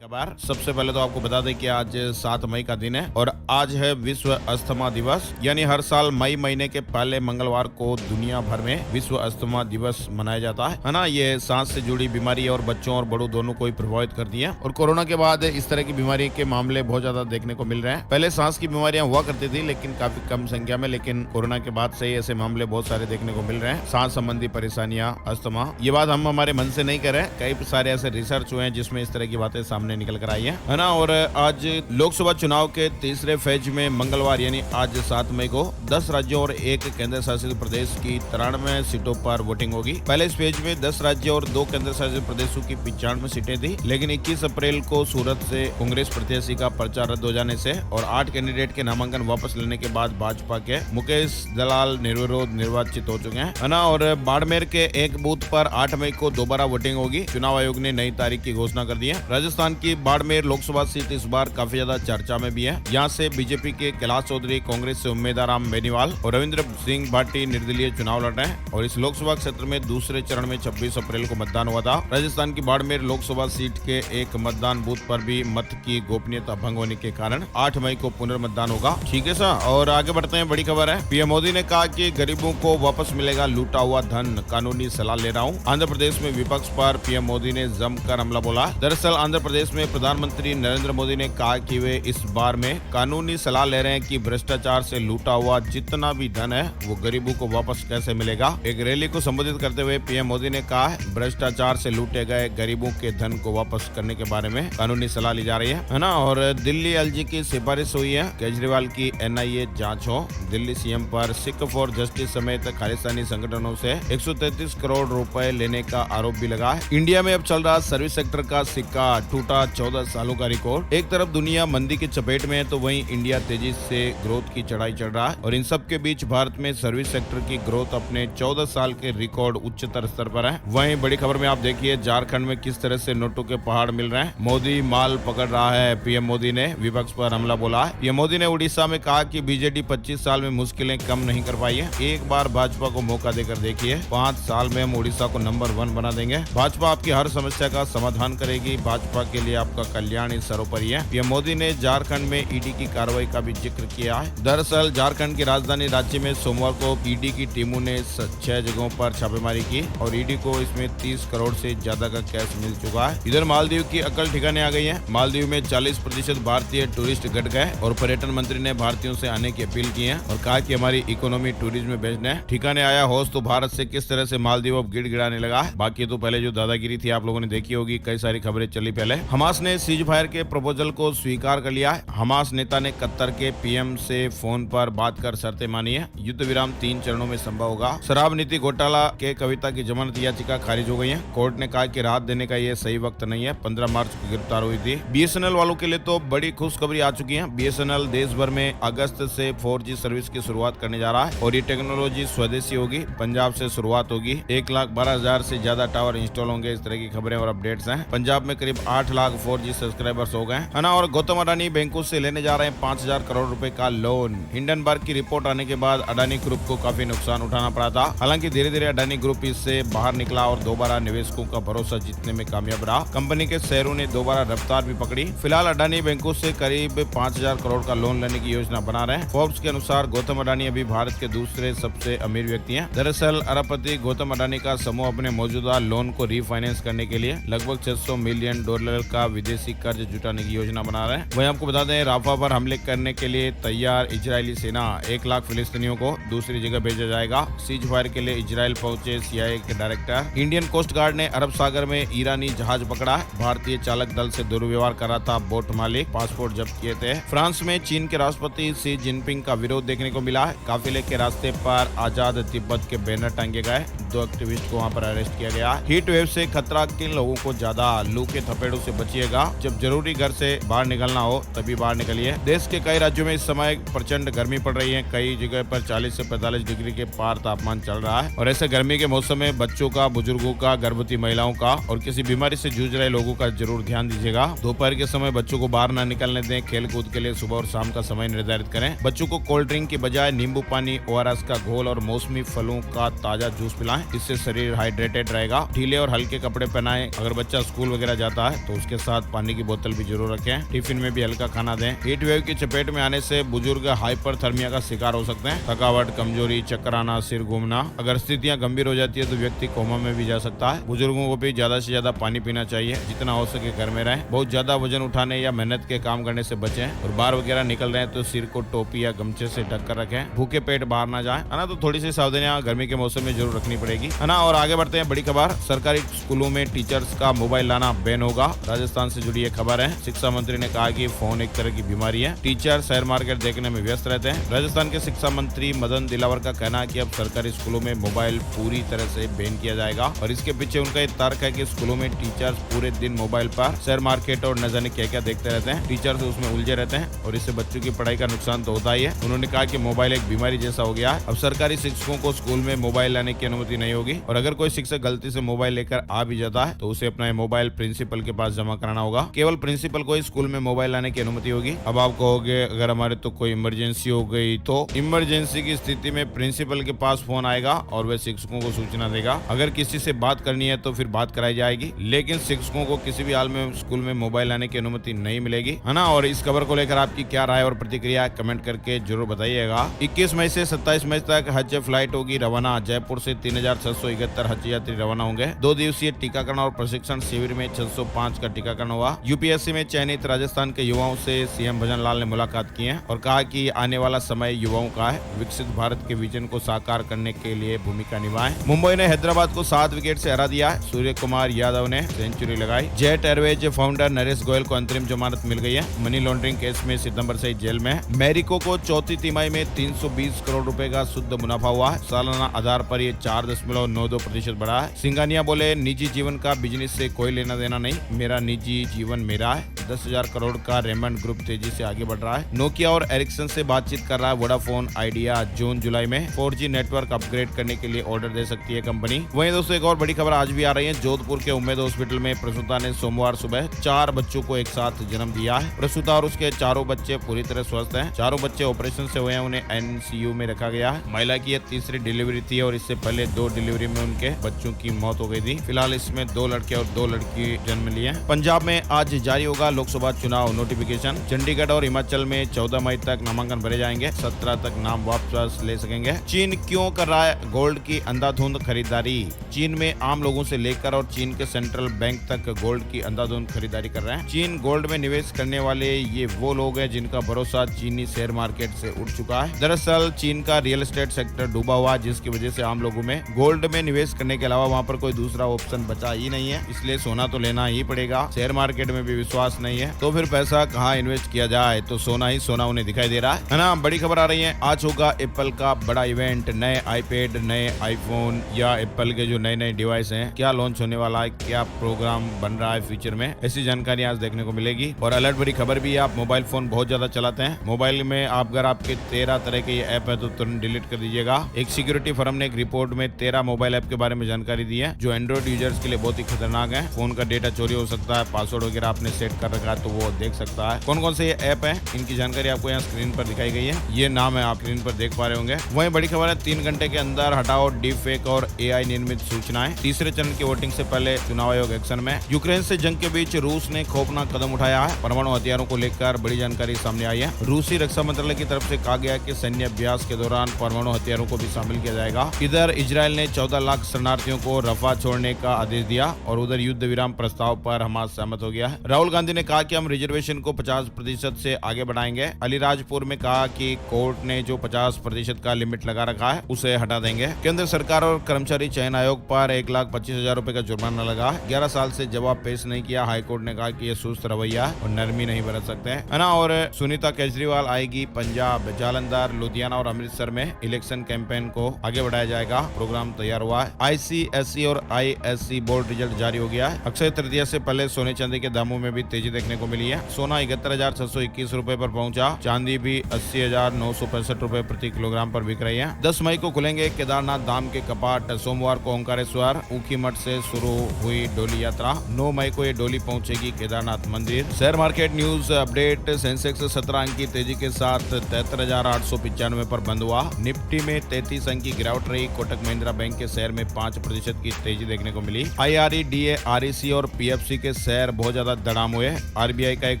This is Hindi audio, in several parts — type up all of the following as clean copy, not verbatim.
खबर सबसे पहले तो आपको बता दें कि आज 7 मई का दिन है और आज है विश्व अस्थमा दिवस। यानी हर साल मई महीने के पहले मंगलवार को दुनिया भर में विश्व अस्थमा दिवस मनाया जाता है ना। ये सांस से जुड़ी बीमारी और बच्चों और बड़ों दोनों को ही प्रभावित करती है और कोरोना के बाद इस तरह की बीमारी के मामले बहुत ज्यादा देखने को मिल रहे हैं। पहले सांस की बीमारियां हुआ करती थी लेकिन काफी कम संख्या में, लेकिन कोरोना के बाद से ऐसे मामले बहुत सारे देखने को मिल रहे हैं। सांस संबंधी परेशानियां, अस्थमा, ये बात हम हमारे मन से नहीं कर रहे हैं। कई सारे ऐसे रिसर्च हुए हैं जिसमें इस तरह की बातें सामने निकल कर आई है ना। और आज लोकसभा चुनाव के तीसरे फेज में मंगलवार यानी आज 7 मई को 10 राज्यों और एक केंद्र शासित प्रदेश की 93 सीटों पर वोटिंग होगी। पहले इस फेज में 10 राज्यों और 2 केंद्र शासित प्रदेशों की 95 सीटें थी, लेकिन 21 अप्रैल को सूरत से कांग्रेस प्रत्याशी का पर्चा रद्द हो जाने से और 8 कैंडिडेट के नामांकन वापस लेने के बाद भाजपा के मुकेश दलाल निर्विरोध निर्वाचित हो चुके हैं ना। और बाड़मेर के एक बूथ पर 8 मई को दोबारा वोटिंग होगी। चुनाव आयोग ने नई तारीख की घोषणा कर दी है। राजस्थान की बाड़मेर लोकसभा सीट इस बार काफी ज्यादा चर्चा में भी है। यहाँ से बीजेपी के कैलाश चौधरी, कांग्रेस से उम्मीदवार राम बेनीवाल और रविंद्र सिंह भाटी निर्दलीय चुनाव लड़ रहे हैं। और इस लोकसभा क्षेत्र में दूसरे चरण में 26 अप्रैल को मतदान हुआ था। राजस्थान की बाड़मेर लोकसभा सीट के एक मतदान बूथ पर भी मत की गोपनीयता भंग होने के कारण 8 मई को पुनर्मतदान होगा। ठीक है सर, और आगे बढ़ते हैं। बड़ी खबर है, पीएम मोदी ने कहा कि गरीबों को वापस मिलेगा लूटा हुआ धन, कानूनी सलाह ले रहा हूँ। आंध्र प्रदेश में विपक्ष पर पीएम मोदी ने जमकर हमला बोला। दरअसल आंध्र प्रदेश में प्रधानमंत्री नरेंद्र मोदी ने कहा कि वे इस बार में कानूनी सलाह ले रहे हैं कि भ्रष्टाचार से लूटा हुआ जितना भी धन है वो गरीबों को वापस कैसे मिलेगा। एक रैली को संबोधित करते हुए पीएम मोदी ने कहा, भ्रष्टाचार से लूटे गए गरीबों के धन को वापस करने के बारे में कानूनी सलाह ली जा रही है ना। और दिल्ली एलजी की सिफारिश हुई है, केजरीवाल की एनआईए जांच हो। दिल्ली सीएम पर सिख फॉर जस्टिस समेत खालिस्तानी संगठनों से 133 करोड़ रुपए लेने का आरोप भी लगा है। इंडिया में अब चल रहा सर्विस सेक्टर का सिक्का टूटा 14 सालों का रिकॉर्ड। एक तरफ दुनिया मंदी की चपेट में है तो वहीं इंडिया तेजी से ग्रोथ की चढ़ाई चढ़ रहा है और इन सब के बीच भारत में सर्विस सेक्टर की ग्रोथ अपने 14 साल के रिकॉर्ड उच्चतर स्तर पर है। वहीं बड़ी खबर में आप देखिए झारखंड में किस तरह से नोटों के पहाड़ मिल रहे हैं। मोदी माल पकड़ रहा है, पीएम मोदी ने विपक्ष पर हमला बोला है। पीएम मोदी ने उड़ीसा में कहा कि बीजेडी 25 साल में मुश्किलें कम नहीं कर पाई है। एक बार भाजपा को मौका देकर देखिए, 5 साल में हम उड़ीसा को नंबर 1 बना देंगे। भाजपा आपकी हर समस्या का समाधान करेगी। भाजपा के लिए आपका कल्याण ही सर्वोपरि है। पीएम मोदी ने झारखंड में ईडी की कार्रवाई का भी जिक्र किया है। दरअसल झारखंड की राजधानी रांची में सोमवार को ईडी की टीमों ने 6 जगहों पर छापेमारी की और ईडी को इसमें 30 करोड़ से ज्यादा का कैश मिल चुका है। इधर मालदीव की अकल ठिकाने आ गई है। मालदीव में 40% भारतीय टूरिस्ट घट गए और पर्यटन मंत्री ने भारतीयों से आने की अपील की है और कहा कि हमारी इकोनॉमी टूरिज्म में भेजना है। ठिकाने आया होश तो भारत से किस तरह से मालदीव अब गिड़गिड़ाने लगा है। बाकी तो पहले जो दादागिरी थी आप लोगों ने देखी होगी, कई सारी खबरें चली। पहले हमास ने सीज फायर के प्रपोजल को स्वीकार कर लिया है। हमास नेता ने कतर के पीएम से फोन पर बात कर शर्तें मानी है। युद्ध विराम 3 चरणों में संभव होगा। शराब नीति घोटाला के कविता की जमानत याचिका खारिज हो गई है। कोर्ट ने कहा कि राहत देने का ये सही वक्त नहीं है। 15 मार्च को गिरफ्तार हुई थी। बीएसएनएल वालों के लिए तो बड़ी खुशखबरी आ चुकी है। बीएसएनएल देश भर में अगस्त से 4G सर्विस की शुरुआत करने जा रहा है और ये टेक्नोलॉजी स्वदेशी होगी। पंजाब से शुरुआत होगी। 1,12,000 से ज्यादा टावर इंस्टॉल होंगे। इस तरह की खबरें और अपडेट्स हैं। पंजाब में करीब 8 लाख 4G सब्सक्राइबर्स हो गए है ना। और गौतम अडानी बैंकों से लेने जा रहे हैं 5,000 करोड़ रुपए का लोन। हिंडनबर्ग की रिपोर्ट आने के बाद अडानी ग्रुप को काफी नुकसान उठाना पड़ा था। हालांकि धीरे धीरे अडानी ग्रुप इससे बाहर निकला और दोबारा निवेशकों का भरोसा जीतने में कामयाब रहा। कंपनी के शेयरों ने दोबारा रफ्तार भी पकड़ी। फिलहाल अडानी बैंकों से करीब 5,000 करोड़ का लोन लेने की योजना बना रहे हैं। फोर्ब्स के अनुसार गौतम अडानी अभी भारत के दूसरे सबसे अमीर व्यक्ति हैं। दरअसल अरबपति गौतम अडानी का समूह अपने मौजूदा लोन को रीफाइनेंस करने के लिए लगभग $600 मिलियन का विदेशी कर्ज जुटाने की योजना बना रहे हैं। वहीं आपको बता दें, राफा पर हमले करने के लिए तैयार इजरायली सेना 1 लाख फिलिस्तीनियों को दूसरी जगह भेजा जाएगा। सीज फायर के लिए इजरायल पहुंचे सीआईए के डायरेक्टर। इंडियन कोस्ट गार्ड ने अरब सागर में ईरानी जहाज पकड़ा। भारतीय चालक दल से दुर्व्यवहार कर रहा था बोट मालिक, पासपोर्ट जब्त किए थे। फ्रांस में चीन के राष्ट्रपति शी जिनपिंग का विरोध देखने को मिला। काफिले के रास्ते पर आजाद तिब्बत के बैनर टांगे गए। 2 एक्टिविस्ट को वहां पर अरेस्ट किया गया। हीट वेव से खतरा किन लोगों को ज्यादा, लू के थपेड़ों से बचिएगा। जब जरूरी घर से बाहर निकलना हो तभी बाहर निकलिए। देश के कई राज्यों में इस समय प्रचंड गर्मी पड़ रही है। कई जगह पर 40 से 45 डिग्री के पार तापमान चल रहा है और ऐसे गर्मी के मौसम में बच्चों का, बुजुर्गों का, गर्भवती महिलाओं का और किसी बीमारी से जूझ रहे लोगों का जरूर ध्यान दीजिएगा। दोपहर के समय बच्चों को बाहर न निकलने दें। खेल कूद के लिए सुबह और शाम का समय निर्धारित करें। बच्चों को कोल्ड ड्रिंक की बजाय नींबू पानी, ORS का घोल और मौसमी फलों का ताजा जूस पिलाएं। इससे शरीर हाइड्रेटेड रहेगा। ढीले और हल्के कपड़े पहनाएं। अगर बच्चा स्कूल वगैरह जाता है तो उसके उसके साथ पानी की बोतल भी जरूर रखें। टिफिन में भी हल्का खाना दें। हीट वेव की चपेट में आने से बुजुर्ग हाइपरथर्मिया का शिकार हो सकते हैं। थकावट, कमजोरी, चक्कर आना, सिर घूमना, अगर स्थितियां गंभीर हो जाती है तो व्यक्ति कोमा में भी जा सकता है। बुजुर्गों को भी ज्यादा से ज्यादा पानी पीना चाहिए। जितना हो सके घर में रहें। बहुत ज्यादा वजन उठाने या मेहनत के काम करने से बचें। और बाहर वगैरह निकल रहे हैं तो सिर को टोपी या गमछे से ढक कर रखें। भूखे पेट बाहर ना जाए, है ना। तो थोड़ी सी सावधानियां गर्मी के मौसम में जरूर रखनी पड़ेगी, है ना। और आगे बढ़ते हैं, बड़ी खबर, सरकारी स्कूलों में टीचर्स का मोबाइल लाना बैन होगा। राजस्थान से जुड़ी ये खबर है। शिक्षा मंत्री ने कहा कि फोन एक तरह की बीमारी है। टीचर शेयर मार्केट देखने में व्यस्त रहते हैं। राजस्थान के शिक्षा मंत्री मदन दिलावर का कहना है कि अब सरकारी स्कूलों में मोबाइल पूरी तरह से बैन किया जाएगा। और इसके पीछे उनका ये तर्क है कि स्कूलों में टीचर्स पूरे दिन मोबाइल पर शेयर मार्केट और न जाने क्या क्या देखते रहते हैं। टीचर्स उसमें उलझे रहते हैं और इससे बच्चों की पढ़ाई का नुकसान तो होता ही है। उन्होंने कहा कि मोबाइल एक बीमारी जैसा हो गया है। अब सरकारी शिक्षकों को स्कूल में मोबाइल लाने की अनुमति नहीं होगी। और अगर कोई शिक्षक गलती से मोबाइल लेकर आ भी जाता है तो उसे अपना मोबाइल प्रिंसिपल के पास जमा कराना होगा। केवल प्रिंसिपल को ही स्कूल में मोबाइल लाने की अनुमति होगी। अब आप कहोगे अगर हमारे तो कोई इमरजेंसी हो गई, तो इमरजेंसी की स्थिति में प्रिंसिपल के पास फोन आएगा और वह शिक्षकों को सूचना देगा। अगर किसी से बात करनी है तो फिर बात कराई जाएगी, लेकिन शिक्षकों को किसी भी हाल में स्कूल में मोबाइल लाने की अनुमति नहीं मिलेगी, है ना। और इस खबर को लेकर आपकी क्या राय और प्रतिक्रिया कमेंट करके जरूर बताइएगा। 21 मई से 27 मई तक हज फ्लाइट होगी रवाना। जयपुर से 3671 हज यात्री रवाना होंगे। 2 दिवसीय टीकाकरण और प्रशिक्षण शिविर में 605 का टीकाकरण हुआ। यूपीएससी में चयनित राजस्थान के युवाओं से सीएम भजन लाल ने मुलाकात की है और कहा कि आने वाला समय युवाओं का है। विकसित भारत के विजन को साकार करने के लिए भूमिका निभाएं। मुंबई ने हैदराबाद को 7 विकेट से हरा दिया। सूर्य कुमार यादव ने सेंचुरी लगाई। Jet Airways founder Naresh Goyal को अंतरिम जमानत मिल गई है। मनी लॉन्ड्रिंग केस में सितंबर से जेल में है। मैरिको को चौथी तिमाही में 320 करोड़ रुपए का शुद्ध मुनाफा हुआ है। सालाना आधार पर ये 4.92% बढ़ा है। सिंघानिया बोले, निजी जीवन का बिजनेस से कोई लेना देना नहीं, मेरा निजी जीवन मेरा है। 10,000 करोड़ का रेमंड ग्रुप तेजी से आगे बढ़ रहा है। नोकिया और एरिक्सन से बातचीत कर रहा है वोडाफोन आइडिया। जून जुलाई में 4G नेटवर्क अपग्रेड करने के लिए ऑर्डर दे सकती है कंपनी। वहीं दोस्तों एक और बड़ी खबर आज भी आ रही है। जोधपुर के उम्मेद हॉस्पिटल में प्रसूता ने सोमवार सुबह 4 बच्चों को एक साथ जन्म दिया है। प्रसूता और उसके चारों बच्चे पूरी तरह स्वस्थ हैं। चारों बच्चे ऑपरेशन से हुए हैं, उन्हें NCU में रखा गया है। महिला की यह तीसरी डिलीवरी थी और इससे पहले 2 डिलीवरी में उनके बच्चों की मौत हो गई थी। फिलहाल इसमें 2 लड़के और 2 लड़की जन्म लिए। पंजाब में आज जारी होगा लोकसभा चुनाव नोटिफिकेशन। चंडीगढ़ और हिमाचल में 14 मई तक नामांकन भरे जाएंगे। 17 तक नाम वापस ले सकेंगे। चीन क्यों कर रहा है गोल्ड की अंधाधुंध खरीदारी? चीन में आम लोगों से लेकर और चीन के सेंट्रल बैंक तक गोल्ड की अंधाधुंध खरीदारी कर रहे हैं। चीन गोल्ड में निवेश करने वाले ये वो लोग हैं जिनका भरोसा चीनी शेयर मार्केट से उठ चुका है। दरअसल चीन का रियल एस्टेट सेक्टर डूबा हुआ है, जिसकी वजह से आम लोगों में गोल्ड में निवेश करने के अलावा वहाँ पर कोई दूसरा ऑप्शन बचा ही नहीं है। इसलिए सोना तो लेना ही पड़ेगा। शेयर मार्केट में भी विश्वास नहीं है तो फिर पैसा कहाँ इन्वेस्ट किया जाए, तो सोना ही सोना उन्हें दिखाई दे रहा है ना। बड़ी खबर आ रही है, आज होगा एप्पल का बड़ा इवेंट। नए आईपैड, नए आईफोन या एप्पल के जो नए नए डिवाइस हैं, क्या लॉन्च होने वाला है, क्या प्रोग्राम बन रहा है फ्यूचर में, ऐसी जानकारी आज देखने को मिलेगी। और अलर्ट बड़ी खबर भी है, आप मोबाइल फोन बहुत ज्यादा चलाते हैं, मोबाइल में अगर आपके 13 तरह के ये ऐप है तो तुरंत डिलीट कर दीजिएगा। एक सिक्योरिटी फर्म ने एक रिपोर्ट में 13 मोबाइल ऐप के बारे में जानकारी दी है जो एंड्रॉइड यूजर्स के लिए बहुत ही खतरनाक है। फोन का डेटा चोरी हो सकता है, पासवर्ड वगैरह आपने सेट कर रखा है तो वो देख सकता है। कौन कौन से ये ऐप है, इनकी जानकारी आपको यहाँ स्क्रीन पर दिखाई गई है। ये नाम है, आप स्क्रीन पर देख पा रहे होंगे। वहीं बड़ी खबर है, 3 घंटे के अंदर हटाओ डीप फेक और AI निर्मित सूचनाएं। तीसरे चरण की वोटिंग से पहले चुनाव आयोग एक्शन में। यूक्रेन से जंग के बीच रूस ने खौफनाक कदम उठाया है। परमाणु हथियारों को लेकर बड़ी जानकारी सामने आई है। रूसी रक्षा मंत्रालय की तरफ से कहा गया कि सैन्य अभ्यास के दौरान परमाणु हथियारों को भी शामिल किया जाएगा। इधर इजरायल ने 14 लाख शरणार्थियों को रफा छोड़ने का आदेश दिया और उधर युद्ध विराम प्रस्ताव पर हमास सहमत हो गया है। राहुल गांधी ने कहा कि हम रिजर्वेशन को 50% से आगे बढ़ाएंगे। अलीराजपुर में कहा कि कोर्ट ने जो 50% का लिमिट लगा रखा है उसे हटा देंगे। केंद्र सरकार और कर्मचारी चयन आयोग पर 1,25,000 रुपए का जुर्माना लगा। 11 साल से जवाब पेश नहीं किया। हाईकोर्ट ने कहा कि यह सुस्त रवैया और नरमी नहीं बरत सकते है ना। और सुनीता केजरीवाल आएगी पंजाब। जालंधर, लुधियाना और अमृतसर में इलेक्शन कैंपेन को आगे बढ़ाया जाएगा। प्रोग्राम तैयार हुआ है। ICSE और ISC बोर्ड रिजल्ट जारी हो गया है। अक्षय तृतीया से पहले सोने चांदी के दामों में भी तेजी तेजी देखने को मिली है। सोना 71,621 रुपए पर पहुंचा। चांदी भी 80,965 रुपए प्रति किलोग्राम पर बिक रही है। 10 मई को खुलेंगे केदारनाथ धाम के कपाट। सोमवार को ओंकारेश्वर ऊखीमठ से शुरू हुई डोली यात्रा। 9 मई को ये डोली पहुंचेगी केदारनाथ मंदिर। Share market news update. Sensex 17 अंक की तेजी के साथ 73,895 पर बंद हुआ। निफ्टी में 33 अंक की गिरावट रही। कोटक महिंद्रा बैंक के शेयर में 5% की तेजी देखने को मिली। IRE, DA, REC और PFC के शेयर बहुत ज्यादा दड़ाम हुए। RBI का एक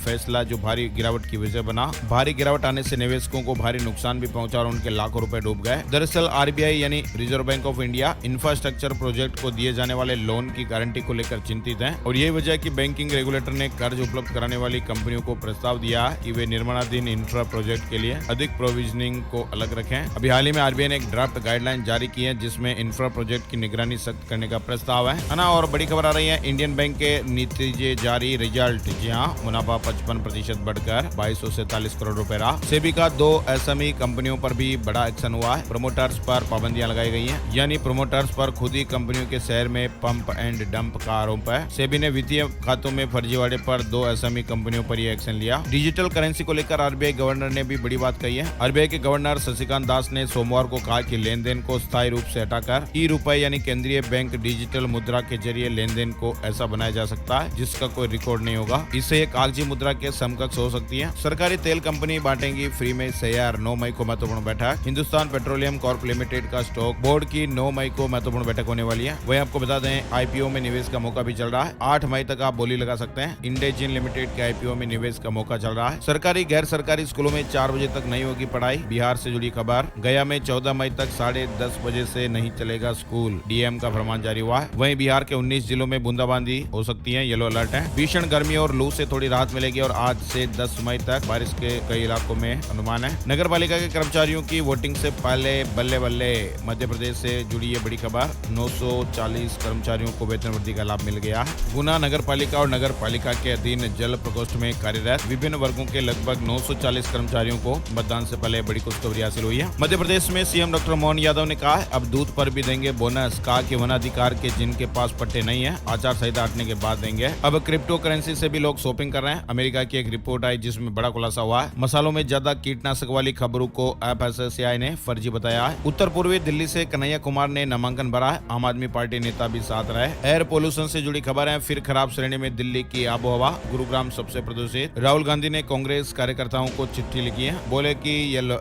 फैसला जो भारी गिरावट की वजह बना। भारी गिरावट आने से निवेशकों को भारी नुकसान भी पहुंचा और उनके लाखों रुपए डूब गए। दरअसल RBI यानी reserve bank of India infrastructure project को दिए जाने वाले लोन की गारंटी को लेकर चिंतित है और यही वजह है कि बैंकिंग रेगुलेटर ने कर्ज उपलब्ध कराने वाली कंपनियों को प्रस्ताव दिया कि वे निर्माणाधीन इंफ्रा प्रोजेक्ट के लिए अधिक प्रोविजनिंग को अलग रखें। अभी हाल ही में RBI ने एक ड्राफ्ट गाइडलाइन जारी की है जिसमें इंफ्रा प्रोजेक्ट की निगरानी सख्त करने का प्रस्ताव है ना। और बड़ी खबर आ रही है, इंडियन बैंक के नीति जारी रिजल्ट। जी हाँ, मुनाफा 55% बढ़कर 2247 करोड़ रुपए रहा। सेबी का 2 SME कंपनियों पर भी बड़ा एक्शन हुआ है। प्रोमोटर्स पर पाबंदियां लगाई गई हैं, यानी प्रोमोटर्स पर खुद ही कंपनियों के शेयर में पंप एंड डंप का आरोप है। सेबी ने वित्तीय खातों में फर्जीवाड़े पर 2 SME कंपनियों पर यह एक्शन लिया। डिजिटल करेंसी को लेकर RBI गवर्नर ने भी बड़ी बात कही है। RBI के गवर्नर शशिकांत दास ने सोमवार को कहा कि लेन देन को स्थायी रूप से हटाकर ई-रुपए यानी केंद्रीय बैंक डिजिटल मुद्रा के जरिए लेन देन को ऐसा बनाया जा सकता है जिसका कोई रिकॉर्ड नहीं होगा। इससे एक कागजी मुद्रा के समकक्ष हो सकती है। सरकारी तेल कंपनी बांटेंगी फ्री में शेयर। 9 मई को महत्वपूर्ण बैठक। हिंदुस्तान पेट्रोलियम कॉर्प लिमिटेड का स्टॉक बोर्ड की 9 मई को महत्वपूर्ण बैठक होने वाली है। वही आपको बता दें, IPO में निवेश का मौका भी चल रहा है। 8 मई तक आप बोली लगा सकते हैं। इंडेजिन लिमिटेड के IPO में निवेश का मौका चल रहा है। सरकारी गैर सरकारी स्कूलों में 4 बजे तक नहीं होगी पढ़ाई। बिहार से जुड़ी खबर। गया में 14 मई तक 10:30 बजे से नहीं चलेगा स्कूल। DM का फरमान जारी हुआ है। वहीं बिहार के 19 जिलों में बूंदाबांदी हो सकती है, येलो अलर्ट है। भीषण गर्मी और लू से थोड़ी राहत मिलेगी और आज से 10 मई तक बारिश के कई इलाकों में अनुमान है। नगर पालिका के कर्मचारियों की वोटिंग से पहले बल्ले बल्ले। मध्य प्रदेश से जुड़ी ये बड़ी खबर। 940 कर्मचारियों को वेतन वृद्धि का लाभ मिल गया। गुना नगर पालिका और नगर पालिका के अधीन जल प्रकोष्ठ में कार्यरत विभिन्न वर्गों के लगभग 940 कर्मचारियों को मतदान से पहले बड़ी खुशखबरी हासिल हुई है। मध्य प्रदेश में CM डॉक्टर मोहन यादव ने कहा अब दूध पर भी देंगे बोनस। कहा कि वनाधिकार के जिनके पास पट्टे नहीं है आचार संहिता हटने के बाद देंगे। अब क्रिप्टो करेंसी से भी लोग शॉपिंग कर रहे हैं। अमेरिका की एक रिपोर्ट आई जिसमें बड़ा खुलासा हुआ है। मसालों में ज्यादा कीटनाशक वाली खबरों को FSSAI ने फर्जी बताया है। उत्तर पूर्वी दिल्ली से कन्हैया कुमार ने नामांकन भरा है। आम आदमी पार्टी नेता भी साथ रहे। एयर पोल्यूशन से जुड़ी खबर है। फिर खराब श्रेणी में दिल्ली की आबोहवा। गुरुग्राम सबसे प्रदूषित। राहुल गांधी ने कांग्रेस कार्यकर्ताओं को चिट्ठी लिखी है। बोले कि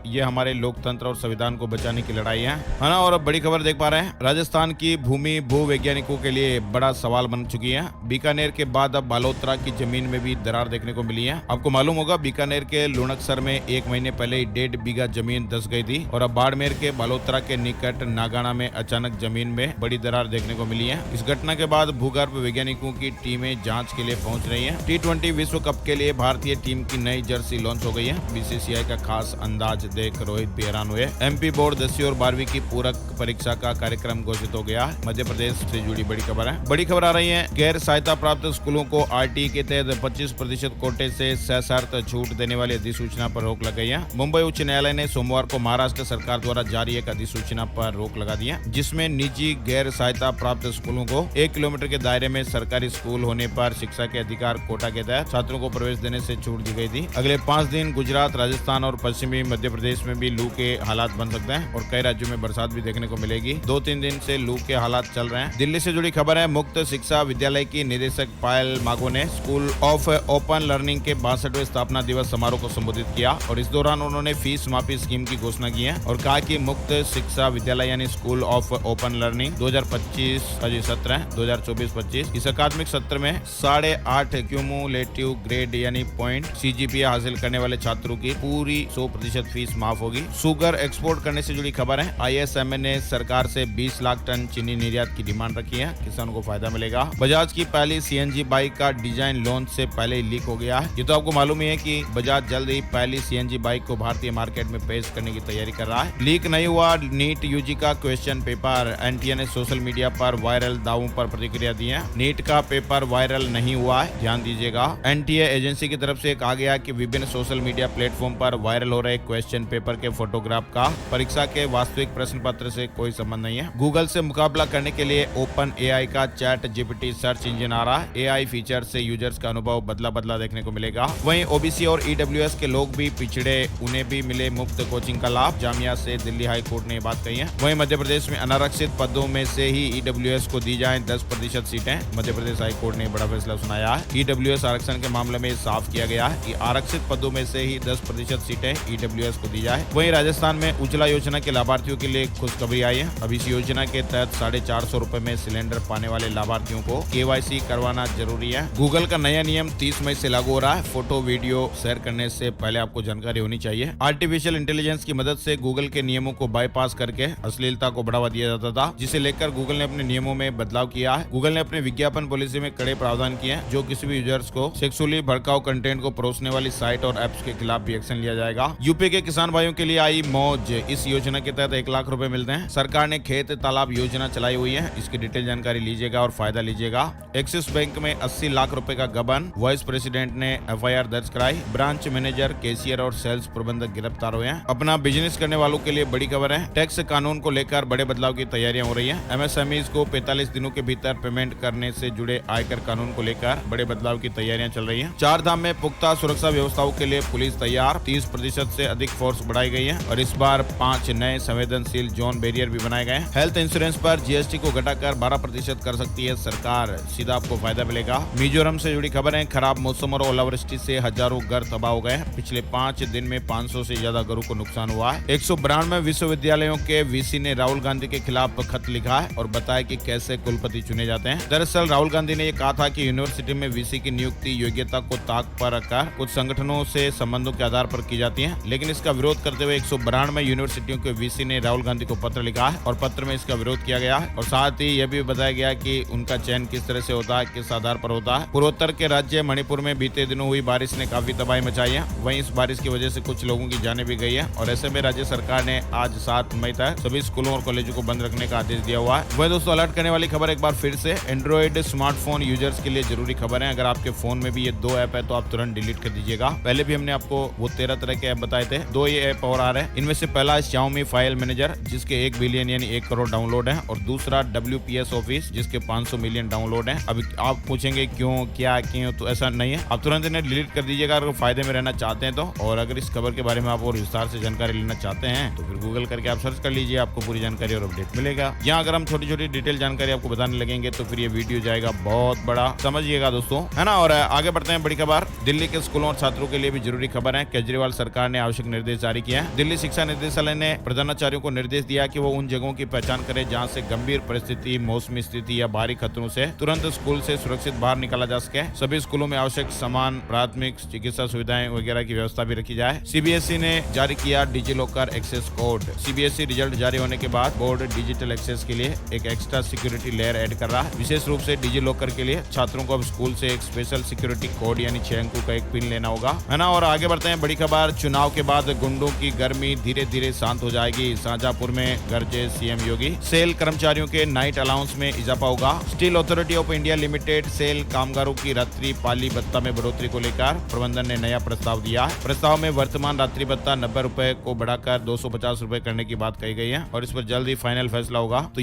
ये हमारे लोकतंत्र और संविधान को बचाने की लड़ाई है ना। और बड़ी खबर देख पा रहे हैं, राजस्थान की भूमि भू वैज्ञानिकों के लिए बड़ा सवाल बन चुकी है। बीकानेर के बाद अब बालोतरा की जमीन में भी दरार देखने को मिली है। आपको मालूम होगा बीकानेर के लुणकसर में 1 महीने पहले 1.5 बीघा जमीन धंस गई थी और अब बाड़मेर के बालोतरा के निकट नागाना में अचानक जमीन में बड़ी दरार देखने को मिली है। इस घटना के बाद भूगर्भ वैज्ञानिकों की टीमें जांच के लिए पहुंच रही है। T20 विश्व कप के लिए भारतीय टीम की नई जर्सी लॉन्च हो गई है। BCCI का खास अंदाज देख रोहित भी हैरान हुए। MP बोर्ड 10वीं और 12वीं की पूरक परीक्षा का कार्यक्रम घोषित हो गया। मध्य प्रदेश से जुड़ी बड़ी खबर है। बड़ी खबर आ रही है, गैर सहायता प्राप्त स्कूलों को RTE के तहत 25% कोटे से सशर्त छूट देने वाली अधिसूचना पर रोक लग गई है। मुंबई उच्च न्यायालय ने सोमवार को महाराष्ट्र सरकार द्वारा जारी एक अधिसूचना पर रोक लगा दी है जिसमें निजी गैर सहायता प्राप्त स्कूलों को 1 किलोमीटर के दायरे में सरकारी स्कूल होने पर शिक्षा के अधिकार कोटा के तहत छात्रों को प्रवेश देने से छूट दी गई थी। अगले 5 दिन गुजरात, राजस्थान और पश्चिमी मध्य प्रदेश में भी लू के हालात बन सकते हैं और कई राज्यों में बरसात भी देखने को मिलेगी। 2-3 दिन से लू के हालात चल रहे हैं। दिल्ली से जुड़ी खबर है, मुक्त शिक्षा विद्यालय की निदेशक पायल मागो ने स्कूल ऑफ ओपन लर्निंग के 62वें स्थापना दिवस समारोह को संबोधित किया और इस दौरान उन्होंने फीस माफी स्कीम की घोषणा की है और कहा कि मुक्त शिक्षा विद्यालय यानी स्कूल ऑफ ओपन लर्निंग 2025 सत्र 2024-25 इस अकादमिक सत्र में 8.5 क्यूमुलेटिव ग्रेड यानी पॉइंट CGPA हासिल करने वाले छात्रों की पूरी 100% फीस माफ होगी। शुगर एक्सपोर्ट करने से जुड़ी खबर है, ISMA ने सरकार से 20 लाख टन चीनी निर्यात की डिमांड रखी है। किसानों को फायदा मिलेगा। बजाज की पहली CNG बाइक का डिजाइन लॉन्च से पहले ही लीक हो गया है। ये तो आपको मालूम ही है कि बजाज जल्द ही पहली CNG बाइक को भारतीय मार्केट में पेश करने की तैयारी कर रहा है। लीक नहीं हुआ नीट UG का क्वेश्चन पेपर। NTA ने सोशल मीडिया पर वायरल दावों पर प्रतिक्रिया दी है। नीट का पेपर वायरल नहीं हुआ है, ध्यान दीजिएगा। NTA एजेंसी की तरफ से कहा गया कि विभिन्न सोशल मीडिया प्लेटफॉर्म पर वायरल हो रहे क्वेश्चन पेपर के फोटोग्राफ का परीक्षा के वास्तविक प्रश्न पत्र से कोई संबंध नहीं है। गूगल से मुकाबला करने के लिए OpenAI का ChatGPT सर्च इंजन आ रहा है। AI फीचर से यूजर्स का अनुभव बदला बदला देखने को मिलेगा। वहीं ओबीसी और ईडब्ल्यूएस के लोग भी पिछड़े, उन्हें भी मिले मुफ्त कोचिंग का लाभ। जामिया से दिल्ली हाई कोर्ट ने ये बात कही है। वहीं मध्य प्रदेश में अनारक्षित पदों में से ही ईडब्ल्यूएस को दी जाए 10% सीटें। मध्य प्रदेश हाई कोर्ट ने बड़ा फैसला सुनाया है। ईडब्ल्यूएस आरक्षण के मामले में साफ किया गया है कि आरक्षित पदों में से ही 10% सीटें ईडब्ल्यूएस को दी जाए। वहीं राजस्थान में उज्ज्वला योजना के लाभार्थियों के लिए खुशखबरी आई है। अब इस योजना के तहत 450 रुपए में सिलेंडर पाने वाले लाभार्थियों को केवाईसी करवाना जरूरी है। गूगल का नया नियम 30 मई से लागू हो रहा है। फोटो वीडियो शेयर करने से पहले आपको जानकारी होनी चाहिए। आर्टिफिशियल इंटेलिजेंस की मदद से गूगल के नियमों को बाईपास करके अश्लीलता को बढ़ावा दिया जाता था, जिसे लेकर गूगल ने अपने नियमों में बदलाव किया है। गूगल ने अपने विज्ञापन पॉलिसी में कड़े प्रावधान किए हैं। जो किसी भी यूजर्स को सेक्सुअली भड़काऊ कंटेंट को परोसने वाली साइट और एप्स के खिलाफ भी एक्शन लिया जाएगा। यूपी के किसान भाइयों के लिए आई मौज। इस योजना के तहत 1 लाख रुपए मिलते हैं। सरकार ने खेत तालाब योजना चलाई हुई है। इसकी डिटेल जानकारी लीजिएगा और फायदा लीजिएगा। एक्सिस बैंक में 80 लाख रुपए का गबन, वाइस प्रेसिडेंट ने एफआईआर दर्ज कराई। ब्रांच मैनेजर, कैशियर और सेल्स प्रबंधक गिरफ्तार हुए हैं। अपना बिजनेस करने वालों के लिए बड़ी खबर है। टैक्स कानून को लेकर बड़े बदलाव की तैयारियां हो रही है। एमएसएमईज को 45 दिनों के भीतर पेमेंट करने से जुड़े आयकर कानून को लेकर बड़े बदलाव की तैयारियां चल रही है। 4 धाम में पुख्ता सुरक्षा व्यवस्थाओं के लिए पुलिस तैयार। 30% से अधिक फोर्स बढ़ाई गई है और इस बार 5 नए संवेदनशील जोन बैरियर भी बनाए गए हैं। हेल्थ इंश्योरेंस पर जीएसटी को घटाकर 12% कर सकती है सरकार। सीधा आपको फायदा मिलेगा। मिजोरम से जुड़ी खबर है। खराब मौसम और ओलावृष्टि से हजारों घर तबाह हो गए। पिछले 5 दिन में 500 से ज्यादा घरों को नुकसान हुआ है। 192 विश्वविद्यालयों के वीसी ने राहुल गांधी के खिलाफ खत लिखा है और बताया कि कैसे कुलपति चुने जाते हैं। दरअसल राहुल गांधी ने यह कहा था कि यूनिवर्सिटी में वीसी की नियुक्ति योग्यता को ताक पर रखकर कुछ संगठनों से संबंधों के आधार पर की जाती है, लेकिन इसका विरोध करते हुए 192 यूनिवर्सिटियों के वीसी ने राहुल गांधी को पत्र लिखा है और पत्र में इसका विरोध किया गया है। और साथ ही यह भी बताया गया कि उनका चयन किस तरह से होता है, किस आधार पर होता है। पूर्वोत्तर के राज्य मणिपुर में बीते दिनों हुई बारिश ने काफी तबाही मचाई है। वहीं इस बारिश की वजह से कुछ लोगों की जानें भी गई है और ऐसे में राज्य सरकार ने आज 7 मई तक सभी स्कूलों और कॉलेजों को बंद रखने का आदेश दिया हुआ है। वह दोस्तों अलर्ट करने वाली खबर एक बार फिर से एंड्रॉइड स्मार्टफोन यूजर्स के लिए जरूरी खबर है। अगर आपके फोन में भी ये 2 ऐप है तो आप तुरंत डिलीट कर दीजिएगा। पहले भी हमने आपको वो 13 तरह के ऐप बताए थे। 2 ये ऐप और आ रहे हैं। इनमें से पहला है Xiaomi फाइल मैनेजर, जिसके 1 बिलियन यानी 1 करोड़ डाउनलोड है, और दूसरा WPS ऑफिस, जिसके 500 मिलियन डाउनलोड है। अब आप पूछेंगे क्यों, क्या क्यों, तो ऐसा नहीं है। आप तुरंत इन्हें डिलीट कर दीजिएगा अगर फायदे में रहना चाहते हैं तो। और अगर इस खबर के बारे में आप और विस्तार से जानकारी लेना चाहते हैं तो फिर गूगल करके आप सर्च कर लीजिए, आपको पूरी जानकारी और अपडेट मिलेगा। यहाँ अगर हम छोटी छोटी डिटेल जानकारी आपको बताने लगेंगे तो फिर ये वीडियो जाएगा बहुत बड़ा, समझिएगा दोस्तों, है ना। और आगे बढ़ते हैं। बड़ी खबर दिल्ली के स्कूलों और छात्रों के लिए भी जरूरी खबर है। केजरीवाल सरकार ने आवश्यक निर्देश जारी किए हैं। दिल्ली शिक्षा निदेशालय ने प्रधानाचार्यों को निर्देश दिया कि वो उन जगहों की पहचान करें जहां से गंभीर परिस्थिति, मौसमी स्थिति या बाहरी खतरों से तुरंत स्कूल से सुरक्षित बाहर निकाला जा सके। सभी स्कूलों में आवश्यक सामान, प्राथमिक चिकित्सा सुविधाएं वगैरह की व्यवस्था भी रखी जाए। सीबीएसई ने जारी किया DigiLocker access code. CBSE result जारी होने के बाद बोर्ड डिजिटल एक्सेस के लिए एक एक्स्ट्रा सिक्योरिटी लेयर ऐड कर रहा है। विशेष रूप से डिजिलॉकर के लिए छात्रों को अब स्कूल से एक स्पेशल सिक्योरिटी कोड यानी 6 अंकों का एक पिन लेना होगा, है ना। और आगे बढ़ते हैं। बड़ी खबर चुनाव के बाद गुंडों की गर्मी धीरे धीरे शांत हो जाएगी। शाहजहांपुर में गरजे सीएम योगी। सेल कर्मचारियों के नाइट अलाउंस में इजाफा होगा। Steel Authority of India Limited SAIL कामगारों की रात्रि पाली भत्ता में बढ़ोतरी को लेकर प्रबंधन ने नया प्रस्ताव दिया। प्रस्ताव में वर्तमान रात्रि भत्ता 90 रुपए को बढ़ाकर 250 रुपए करने की बात कही गई है और इस पर जल्द ही फाइनल फैसला होगा। तो